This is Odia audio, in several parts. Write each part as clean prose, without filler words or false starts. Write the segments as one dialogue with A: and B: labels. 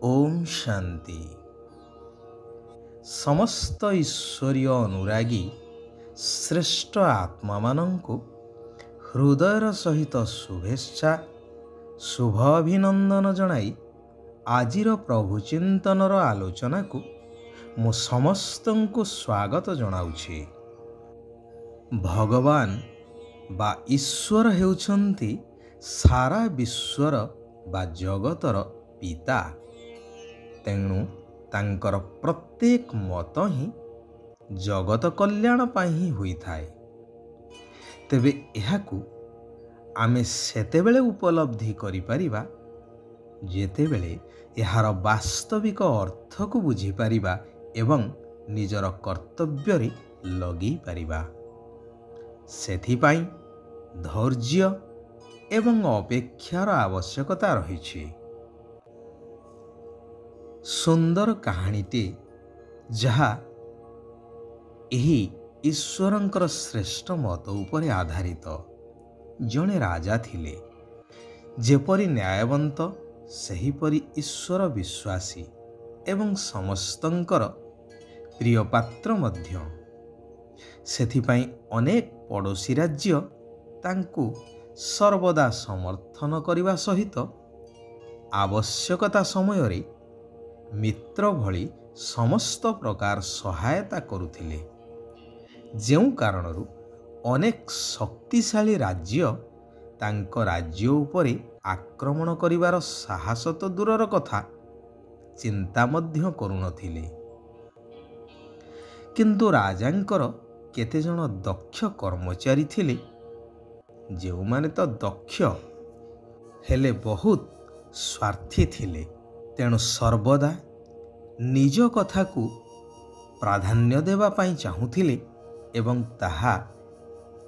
A: ओम शांति। समस्त ईश्वरीय अनुरागी श्रेष्ठ आत्मा मानंकु हृदयर सहित शुभेच्छा शुभ अभिनंदन जनाई आजिर प्रभु चिंतनर आलोचना को मु समस्तंकु स्वागत जनाउछि। भगवान बा ईश्वर हेउछन्ति सारा विश्वर बा जगतर पिता। तेणु तांकर प्रत्येक मत ही जगत कल्याण पाई ही हुई थाए। तेबे एहाकु आमे सेतेबेले उपलब्धि करि परिबा जेतेबेले एहार वास्तविक अर्थ को बुझी परिबा एवं निजर कर्तव्य रे लगी परिबा। सेथिपाई धैर्य एवं अपेक्षार आवश्यकता रहिछि। सुंदर कहानीटे जहा एही ईश्वरंकर श्रेष्ठ मत उपरे आधारित। जणे राजा थिले, जेपरि न्यायवंत सेहीपरि ईश्वर विश्वासी एवं समस्तंकर प्रिय पात्र मध्य। सेथिपाई अनेक पड़ोसी राज्य तांकु सर्वदा समर्थन करिबा सहित आवश्यकता समय रे मित्र भली समस्त प्रकार सहायता करुथिले। जेउ कारणरू अनेक शक्तिशाली राज्य तांक राज्य उपरे आक्रमण करिवार साहस तो दूरर कथा चिंता मध्य करुनथिले। किंतु राजांकर केते जण दक्ष कर्मचारी थिले, जेउ माने तो दक्ष हेले बहुत स्वार्थी थिले। तेणु सर्वदा निज कथा को प्राधान्य देवा पाई चाहूथिले एवं ताहा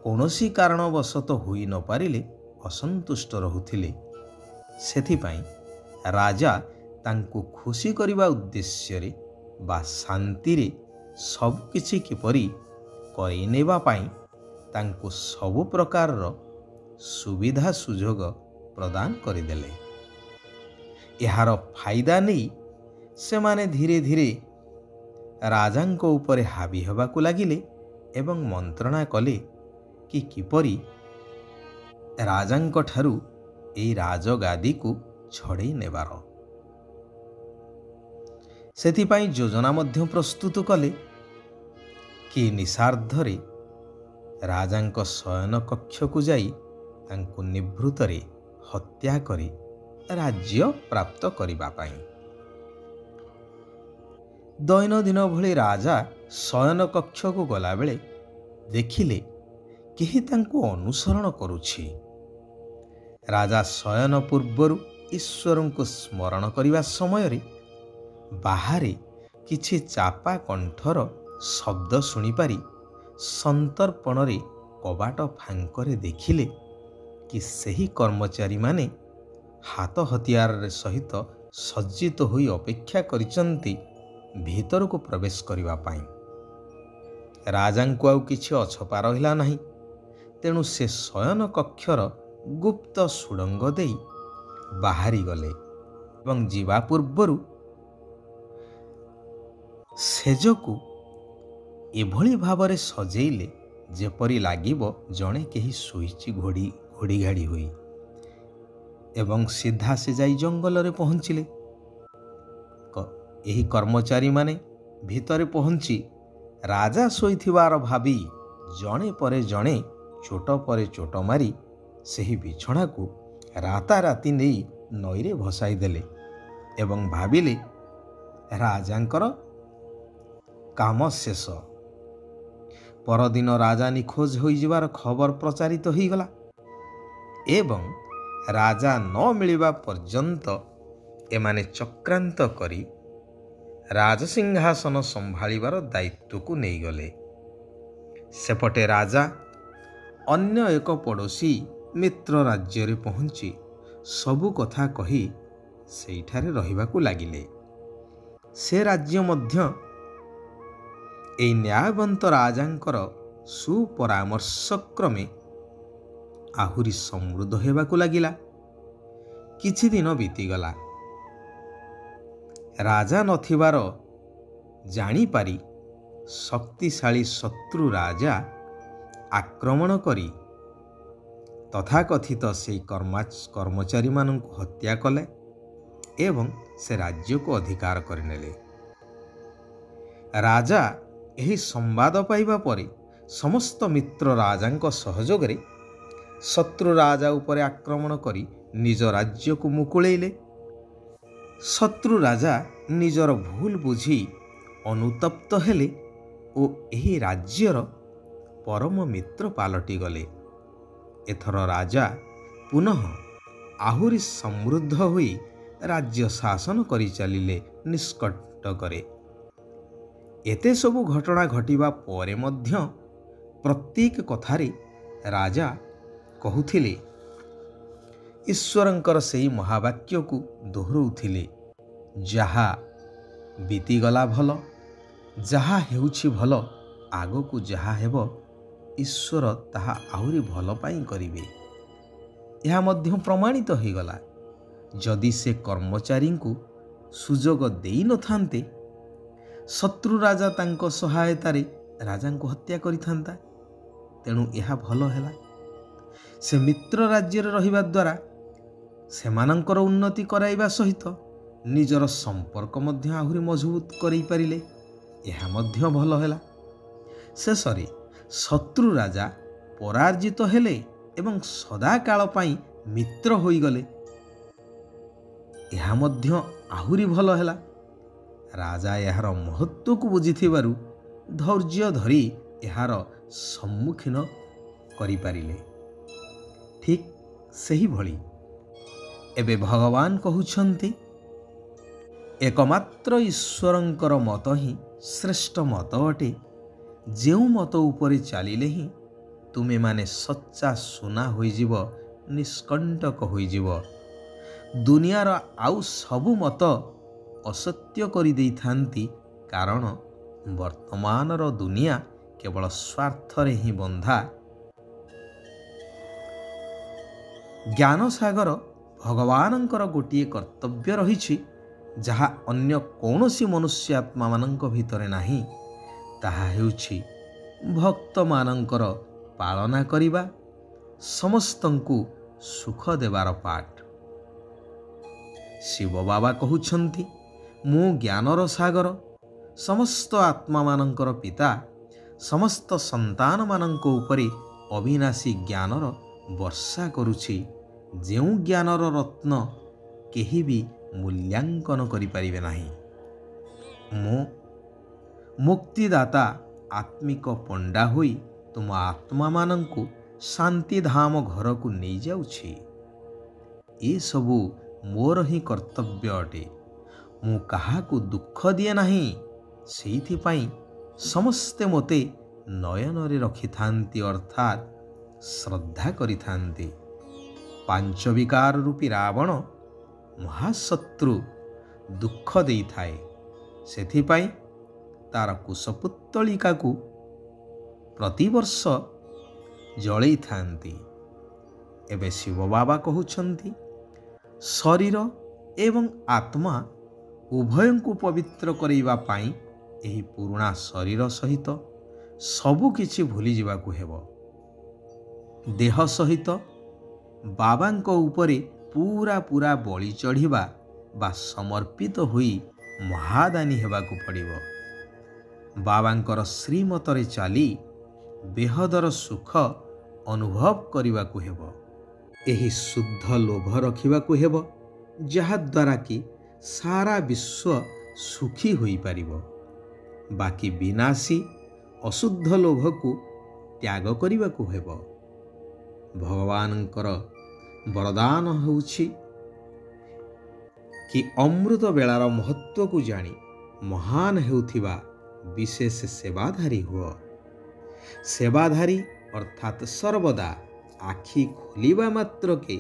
A: कोनोसी कारणवशत होई न पारिले असंतुष्ट रहुथिले। सेथिपाई राजा तांकु खुशी करिबा उद्देश्य रे बा शांति रे सब किछि किपरि करि नेबा पाई तांकु सब प्रकार सुविधा सुजोग प्रदान करिदेले। एहार फायदा नहीं से माने धीरे धीरे राजांको उपरे हावी हेबाकु लागिले एवं मंत्रणा कले कि किपरि राजांको ठारू एई राजगादी को छड़ेई नेबार। सेथिपाई योजना मध्य प्रस्तुत कले कि निशार्धरे राजांको शयन कक्ष को जाई तांकु निभृतरे हत्या करी राज्य प्राप्त करिबा पाई। दैनंदिन भली राजा शयन कक्ष को गला बेले देखिले केही तांकु अनुसरण करुछि। राजा शयन पूर्वरु ईश्वर को स्मरण करिबा समय रे बाहरे किछि चापा कंठर शब्द सुनी पारी संतर्पण रे कबाट फांकरे देखिले कि सही कर्मचारी माने हाथ हथियार सहित सज्जित होई अपेक्षा करिसंती भीतर को प्रवेश करिबा पाई। राजांकु आउ किछि अछपा रहिला नाही। तेणु से शयन कक्षर गुप्त सुडंग देई बाहरी गले एवं जीवा पूर्वरु सेजकु एभली भावरे सजेइले जेपरि लागिबो जणे केही सोइछि घोड़ी घाड़ी होई एवं सीधा से जाई जंगल रे पहुंचिले। एही कर्मचारी माने भीतरे पहुंची राजा सोईथिबार भाबी जणे परे जणे चोट परे चोट मारी सेही बिछणा को राताराती नेई नईरे भसाई देले एवं भाबिले राजांकर काम शेष। परदिन राजा निखोज होई जिबार खबर प्रचारित होई गला एवं राजा न मिलिबा पर्यंत एमाने चक्रांत करी राजसिंहासन संभाळिबार दायित्व को नहीं गले। सेपटे राजा अन्य एक पड़ोसी मित्र राज्य रे पहुंची सबु कथा कही सेठारे रहिबाकु लागिले। से राज्य मध्य एई न्यायवंत राजांकर सुपरामर्शक्रमे आहुरी समृद्ध हेबाकु लागिला। किछि दिन बीतीगला। ରାଜା ନଥିବାର ଜାଣିପାରି ଶକ୍ତିଶାଳୀ ଶତ୍ରୁ ରାଜା ଆକ୍ରମଣ କରି ତଥାକଥିତ ସେହି କର୍ମଚାରୀମାନଙ୍କୁ ହତ୍ୟା କଲେ ଏବଂ ସେ ରାଜ୍ୟକୁ ଅଧିକାର କରିନେଲେ। ରାଜା ଏହି ସମ୍ବାଦ ପାଇବା ପରେ ସମସ୍ତ ମିତ୍ର ରାଜାଙ୍କ ସହଯୋଗରେ ଶତ୍ରୁ ରାଜା ଉପରେ ଆକ୍ରମଣ କରି ନିଜ ରାଜ୍ୟକୁ ମୁକୁଳେଇଲେ। ଶତ୍ରୁ ରାଜା ନିଜର ଭୁଲ ବୁଝି ଅନୁତପ୍ତ ହେଲେ ଓ ଏହି ରାଜ୍ୟର ପରମ ମିତ୍ର ପାଲଟିଗଲେ। ଏଥର ରାଜା ପୁନଃ ଆହୁରି ସମୃଦ୍ଧ ହୋଇ ରାଜ୍ୟ ଶାସନ କରିଚାଲିଲେ ନିଷ୍କଣ୍ଟକରେ। ଏତେ ସବୁ ଘଟଣା ଘଟିବା ପରେ ମଧ୍ୟ ପ୍ରତ୍ୟେକ କଥାରେ ରାଜା କହୁଥିଲେ, ଈଶ୍ୱରଙ୍କର ସେହି ମହାବାକ୍ୟକୁ ଦୋହରାଉଥିଲେ, ଯାହା ବିତିଗଲା ଭଲ, ଯାହା ହେଉଛି ଭଲ, ଆଗକୁ ଯାହା ହେବ ଈଶ୍ୱର ତାହା ଆହୁରି ଭଲ ପାଇଁ କରିବେ। ଏହା ମଧ୍ୟ ପ୍ରମାଣିତ ହୋଇଗଲା। ଯଦି ସେ କର୍ମଚାରୀଙ୍କୁ ସୁଯୋଗ ଦେଇନଥାନ୍ତେ, ଶତ୍ରୁ ରାଜା ତାଙ୍କ ସହାୟତାରେ ରାଜାଙ୍କୁ ହତ୍ୟା କରିଥାନ୍ତା। ତେଣୁ ଏହା ଭଲ ହେଲା। ସେ ମିତ୍ର ରାଜ୍ୟରେ ରହିବା ଦ୍ୱାରା ସେମାନଙ୍କର ଉନ୍ନତି କରାଇବା ସହିତ ନିଜର ସମ୍ପର୍କ ମଧ୍ୟ ଆହୁରି ମଜବୁତ କରାଇପାରିଲେ। ଏହା ମଧ୍ୟ ଭଲ ହେଲା। ଶେଷରେ ଶତ୍ରୁ ରାଜା ପରାଜିତ ହେଲେ ଏବଂ ସଦାକାଳ ପାଇଁ ମିତ୍ର ହୋଇଗଲେ। ଏହା ମଧ୍ୟ ଆହୁରି ଭଲ ହେଲା। ରାଜା ଏହାର ମହତ୍ତ୍ୱକୁ ବୁଝିଥିବାରୁ ଧୈର୍ଯ୍ୟ ଧରି ଏହାର ସମ୍ମୁଖୀନ କରିପାରିଲେ। ଠିକ୍ ସେହିଭଳି ଏବେ ଭଗବାନ କହୁଛନ୍ତି, ଏକମାତ୍ର ଈଶ୍ୱରଙ୍କର ମତ ହିଁ ଶ୍ରେଷ୍ଠ ମତ ଅଟେ। ଯେଉଁ ମତ ଉପରେ ଚାଲିଲେ ହିଁ ତୁମେମାନେ ସଚ୍ଚା ସୁନା ହୋଇଯିବ, ନିଷ୍କଣ୍ଟକ ହୋଇଯିବ। ଦୁନିଆର ଆଉ ସବୁ ମତ ଅସତ୍ୟ କରିଦେଇଥାନ୍ତି, କାରଣ ବର୍ତ୍ତମାନର ଦୁନିଆ କେବଳ ସ୍ୱାର୍ଥରେ ହିଁ ବନ୍ଧା। ଜ୍ଞାନସାଗର ଭଗବାନଙ୍କର ଗୋଟିଏ କର୍ତ୍ତବ୍ୟ ରହିଛି, ଯାହା ଅନ୍ୟ କୌଣସି ମନୁଷ୍ୟ ଆତ୍ମାମାନଙ୍କ ଭିତରେ ନାହିଁ। ତାହା ହେଉଛି ଭକ୍ତମାନଙ୍କର ପାଳନା କରିବା, ସମସ୍ତଙ୍କୁ ସୁଖ ଦେବାର ପାଠ। ଶିବ ବାବା କହୁଛନ୍ତି, ମୁଁ ଜ୍ଞାନର ସାଗର, ସମସ୍ତ ଆତ୍ମାମାନଙ୍କର ପିତା, ସମସ୍ତ ସନ୍ତାନମାନଙ୍କ ଉପରେ ଅବିନାଶୀ ଜ୍ଞାନର ବର୍ଷା କରୁଛି। ଯେଉଁ ଜ୍ଞାନର ରତ୍ନ କେହି ବି ମୂଲ୍ୟାଙ୍କନ କରିପାରିବେ ନାହିଁ। ମୁଁ ମୁକ୍ତିଦାତା ଆତ୍ମିକ ପଣ୍ଡା ହୋଇ ତୁମ ଆତ୍ମାମାନଙ୍କୁ ଶାନ୍ତିଧାମ ଘରକୁ ନେଇଯାଉଛି। ଏସବୁ ମୋର ହିଁ କର୍ତ୍ତବ୍ୟ ଅଟେ। ମୁଁ କାହାକୁ ଦୁଃଖ ଦିଏ ନାହିଁ। ସେଇଥିପାଇଁ ସମସ୍ତେ ମୋତେ ନୟନରେ ରଖିଥାନ୍ତି, ଅର୍ଥାତ୍ ଶ୍ରଦ୍ଧା କରିଥାନ୍ତି। ପାଞ୍ଚ ବିକାର ରୂପୀ ରାବଣ ମହାଶତ୍ରୁ ଦୁଃଖ ଦେଇଥାଏ। ସେଥିପାଇଁ ତାର କୁଶପୁତ୍ତଳିକାକୁ ପ୍ରତିବର୍ଷ ଜଳେଇଥାନ୍ତି। ଏବେ ଶିବ ବାବା କହୁଛନ୍ତି, ଶରୀର ଏବଂ ଆତ୍ମା ଉଭୟଙ୍କୁ ପବିତ୍ର କରିବା ପାଇଁ ଏହି ପୁରୁଣା ଶରୀର ସହିତ ସବୁ କିଛି ଭୁଲିଯିବାକୁ ହେବ। ଦେହ ସହିତ ବାବାଙ୍କ ଉପରେ ପୁରା ବଳି ଚଢ଼ିବା ବା ସମର୍ପିତ ହୋଇ ମହାଦାନୀ ହେବାକୁ ପଡ଼ିବ। ବାବାଙ୍କର ଶ୍ରୀମତରେ ଚାଲି ବେହଦର ସୁଖ ଅନୁଭବ କରିବାକୁ ହେବ। ଏହି ଶୁଦ୍ଧ ଲୋଭ ରଖିବାକୁ ହେବ, ଯାହାଦ୍ୱାରା କି ସାରା ବିଶ୍ୱ ସୁଖୀ ହୋଇପାରିବ। ବାକି ବିନାଶୀ ଅଶୁଦ୍ଧ ଲୋଭକୁ ତ୍ୟାଗ କରିବାକୁ ହେବ। ଭଗବାନଙ୍କର ବରଦାନ ହେଉଛି କି ଅମୃତ ବେଳାର ମହତ୍ତ୍ୱକୁ ଜାଣି ମହାନ ହେଉଥିବା ବିଶେଷ ସେବାଧାରୀ ହୁଅ। ସେବାଧାରୀ ଅର୍ଥାତ୍ ସର୍ବଦା ଆଖି ଖୋଲିବା ମାତ୍ରକେ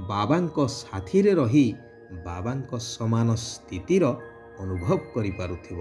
A: ବାବାଙ୍କ ସାଥିରେ ରହି ବାବାଙ୍କ ସମାନ ସ୍ଥିତିର ଅନୁଭବ କରିପାରୁଥିବ।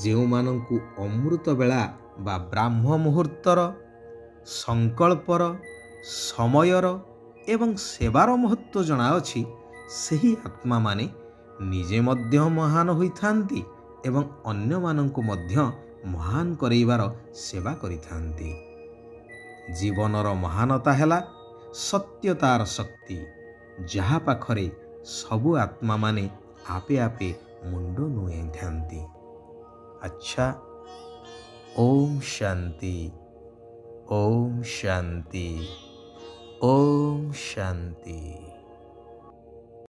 A: ଯେଉଁମାନଙ୍କୁ ଅମୃତ ବେଳା ବା ବ୍ରାହ୍ମ ମୁହୂର୍ତ୍ତର, ସଂକଳ୍ପର, ସମୟର ଏବଂ ସେବାର ମହତ୍ତ୍ୱ ଜଣାଅଛି, ସେହି ଆତ୍ମାମାନେ ନିଜେ ମଧ୍ୟ ମହାନ ହୋଇଥାନ୍ତି ଏବଂ ଅନ୍ୟମାନଙ୍କୁ ମଧ୍ୟ ମହାନ କରାଇବାର ସେବା କରିଥାନ୍ତି। ଜୀବନର ମହାନତା ହେଲା ସତ୍ୟତାର ଶକ୍ତି, ଯାହା ପାଖରେ ସବୁ ଆତ୍ମାମାନେ ଆପେ ଆପେ ମୁଣ୍ଡ ନୁଆଇଥାନ୍ତି। ଆଚ୍ଛା, ଓମ୍ ଶାନ୍ତି, ଓମ୍ ଶାନ୍ତି, ଓମ୍ ଶାନ୍ତି।